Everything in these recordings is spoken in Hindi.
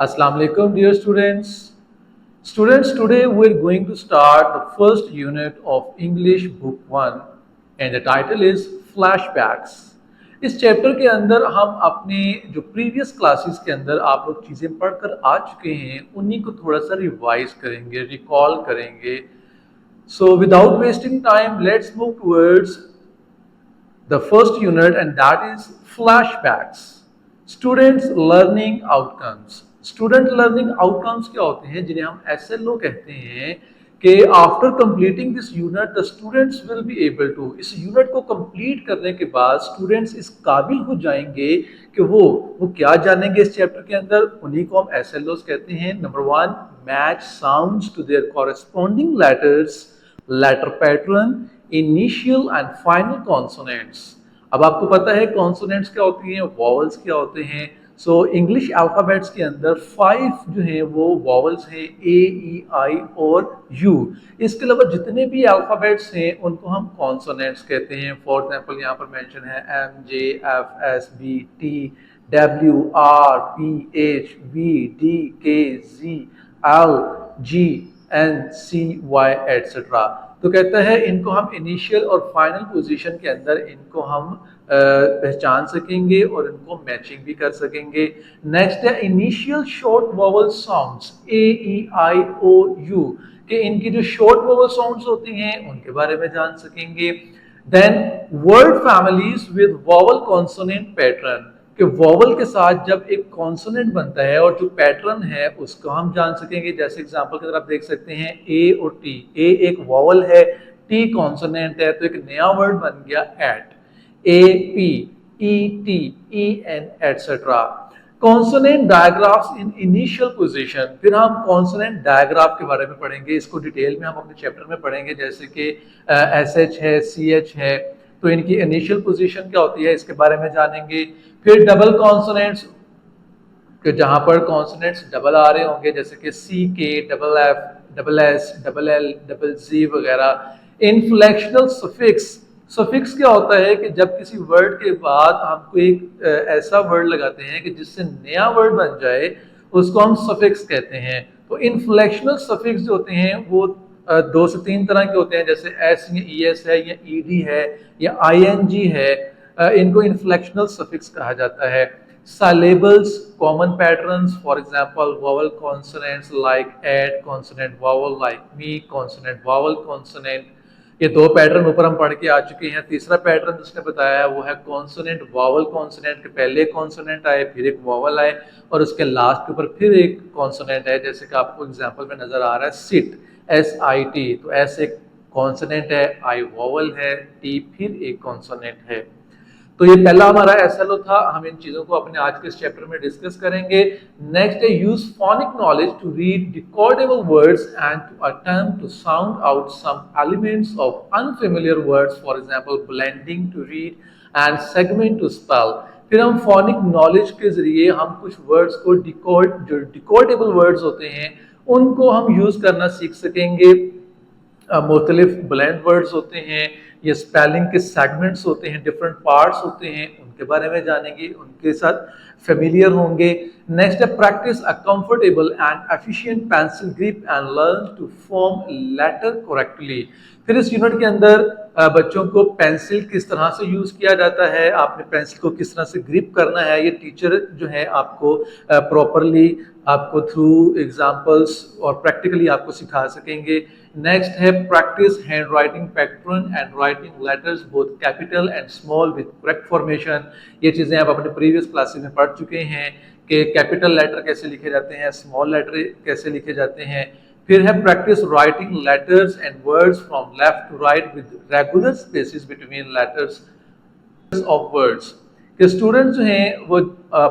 Assalamu alaikum, dear students. Students, today we're going to start the first unit of English Book 1 and the title is Flashbacks. इस चैप्टर के अंदर हम अपने जो प्रीवियस क्लासेस के अंदर आप लोग चीज़ें पढ़कर आ चुके हैं उन्हीं को थोड़ा सा रिवाइज करेंगे, रिकॉल करेंगे. So without wasting time, let's move towards the first unit and that is flashbacks. Students learning outcomes. Student learning outcomes क्या होते हैं जिन्हें हम SLO कहते हैं कि after completing this unit the students will be able to, इस यूनिट को कंप्लीट करने के बाद स्टूडेंट्स इस काबिल हो जाएंगे कि वो क्या जानेंगे इस चैप्टर के अंदर, उन्हीं को हम SLOs कहते हैं. Number 1, match sounds to their corresponding letters, letter pattern, initial and final consonants. अब आपको पता है कॉन्सोनेंट्स क्या होती हैं, वॉवल्स क्या होते हैं. सो इंग्लिश अल्फाबेट्स के अंदर 5 जो हैं वो वॉवल्स हैं, ए, ई, आई और यू. इसके अलावा जितने भी अल्फाबेट्स हैं उनको हम कॉन्सोनेंट्स कहते हैं. फॉर एग्जांपल यहाँ पर मेंशन है M, J, F, S, B, T, W, R, P, H, V, D, K, G, L, G, N, C, Y etcetera. तो कहता है इनको हम इनिशियल और फाइनल पोजीशन के अंदर इनको हम पहचान सकेंगे और इनको मैचिंग भी कर सकेंगे. नेक्स्ट है initial short vowel sounds, A, E, I, O, U, कि इनकी जो शॉर्ट वोवल साउंड्स होती हैं उनके बारे में जान सकेंगे. Then word families with vowel consonant pattern, कि वोवल के साथ जब एक कॉन्सोनेंट बनता है और जो पैटर्न है उसको हम जान सकेंगे. जैसे एग्जांपल के अंदर आप देख सकते हैं ए और टी. ए एक वोवल है, टी कॉन्सोनेंट है, तो एक नया वर्ड बन गया at. A, P, E, T, E, N etcetera. Consonant digraphs in initial position, फिर हम कॉन्सोनेंट डायग्राफ के बारे में पढ़ेंगे. इसको डिटेल में हम अपने चैप्टर में पढ़ेंगे. जैसे कि एस एच है, सी एच है, तो इनकी इनिशियल पोजीशन क्या होती है इसके बारे में जानेंगे. फिर डबल कॉन्सोनेंट्स, कि जहां पर कॉन्सोनेंट्स डबल आ रहे होंगे जैसे कि C K, double F, double S, double L, double G वगैरह. इनफ्लेक्शनल सफिक्स, सफिक्स क्या होता है कि जब किसी वर्ड के बाद हम कोई एक ऐसा वर्ड लगाते हैं कि जिससे नया वर्ड बन जाए उसको हम सफिक्स कहते हैं. तो इनफ्लेक्शनल सफिक्स जो होते हैं वो 2 से 3 तरह के होते हैं. जैसे एस या ई एस है या ई डी है या आई एन जी है, इनको इनफ्लेक्शनल सफिक्स कहा जाता है. Syllables, common patterns, for example, vowel consonants like at, consonant vowel like me, consonant vowel consonant. ये 2 पैटर्न ऊपर हम पढ़ के आ चुके हैं. तीसरा पैटर्न जिसने बताया है वो है कॉन्सोनेंट वावल कॉन्सोनेंट, के पहले कॉन्सोनेंट आए फिर एक वावल आए और उसके लास्ट के ऊपर फिर एक कॉन्सोनेंट है. जैसे कि आपको एग्जांपल में नजर आ रहा है सिट, एस आई टी, तो एस एक कॉन्सोनेंट है, आई वावल है, टी फिर एक कॉन्सोनेंट है. तो ये पहला हमारा SLO था. हम इन चीजों को अपने आज के इस चैप्टर में डिस्कस करेंगे. नेक्स्ट है use phonic knowledge to read decodable words and to attempt to sound out some elements of unfamiliar words, for example blending to read and segment to spell. फिर हम फोनिक नॉलेज के जरिए हम कुछ वर्ड्स को डिकोड, जो डिकोडेबल वर्ड्स होते हैं उनको हम यूज करना सीख सकेंगे. मुख्तलिफ ब्लेंड वर्ड्स होते हैं, ये स्पेलिंग के सेगमेंट्स होते हैं, डिफरेंट पार्ट्स होते हैं, उनके बारे में जानेंगे, उनके साथ फेमिलियर होंगे. नेक्स्ट है practise a comfortable and efficient pencil grip and learn to form letter correctly. फिर इस यूनिट के अंदर बच्चों को पेंसिल किस तरह से यूज किया जाता है, आपने पेंसिल को किस तरह से ग्रिप करना है, ये टीचर जो है आपको प्रॉपरली आपको थ्रू एग्जांपल्स और प्रैक्टिकली आपको सिखा सकेंगे. नेक्स्ट है practice hand writing pattern and writing letters both capital and small with correct formation. ये चीजें आप अपने प्रीवियस क्लासेस में पढ़ चुके हैं कि कैपिटल लेटर कैसे लिखे जाते हैं, स्मॉल लेटर कैसे लिखे जाते हैं. फिर है practise writing letters and words from left to right with regular spaces between letters of words. कि स्टूडेंट जो हैं वो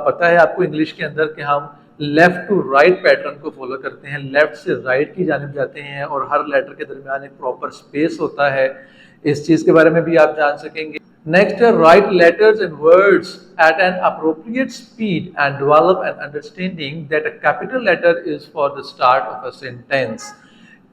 पता है आपको इंग्लिश के अंदर कि हम लेफ्ट टू राइट पैटर्न को फॉलो करते हैं, लेफ्ट से राइट की जानिब जाते हैं और हर लेटर के दरमियान एक प्रॉपर स्पेस होता है. इस चीज के बारे में भी आप जान सकेंगे. नेक्स्ट है write letters and words at an appropriate speed and develop an understanding that a capital letter is for the start of a sentence.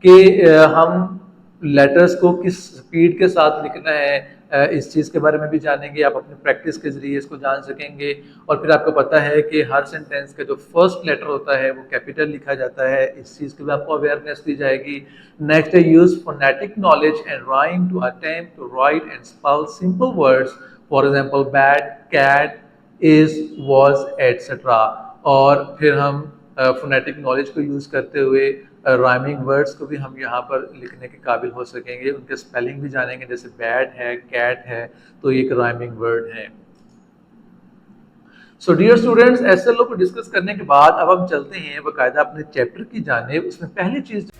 कि हम लेटर्स को किस स्पीड के साथ लिखना है, इस चीज़ के बारे में भी जानेंगे, आप अपनी प्रैक्टिस के ज़रिए इसको जान सकेंगे। और फिर आपको पता है कि हर सेंटेंस का जो फर्स्ट लेटर होता है वो कैपिटल लिखा जाता है, इस चीज़ की भी आपको अवेयरनेस दी जाएगी। नेक्स्ट है use phonetic knowledge and rhyme to attempt to write and spell simple words, for example bat, cat, is, was, etcetera. और फिर हम फोनेटिक नॉलेज को यूज़ करते हुए राइमिंग वर्ड्स को भी हम यहाँ पर लिखने के काबिल हो सकेंगे, उनके स्पेलिंग भी जानेंगे। जैसे बैट है, कैट है, तो ये एक राइमिंग वर्ड है। सो डियर स्टूडेंट्स, एसएलओ को डिस्कस करने के बाद अब हम चलते हैं बाकायदा अपने चैप्टर की जानिब। उसमें पहली चीज़